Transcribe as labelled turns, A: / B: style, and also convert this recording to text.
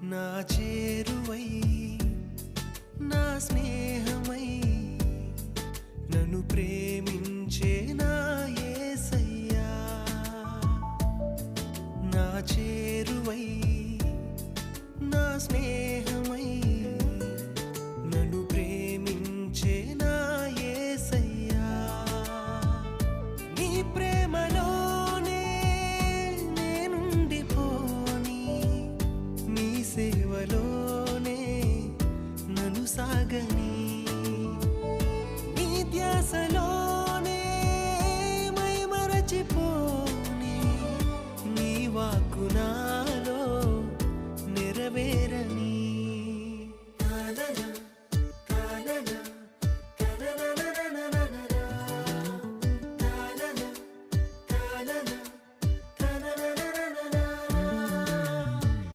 A: నా చేరువై నా స్నేహమై నన్ను ప్రేమించే నా యేసయ్యా నా చేరువై నా స్నేహమై నన్ను ప్రేమించే నా యేసయ్యా నీ ప్రేమలోనే నేనుండిపోని నీ సేవలోనే నన్ను సాగని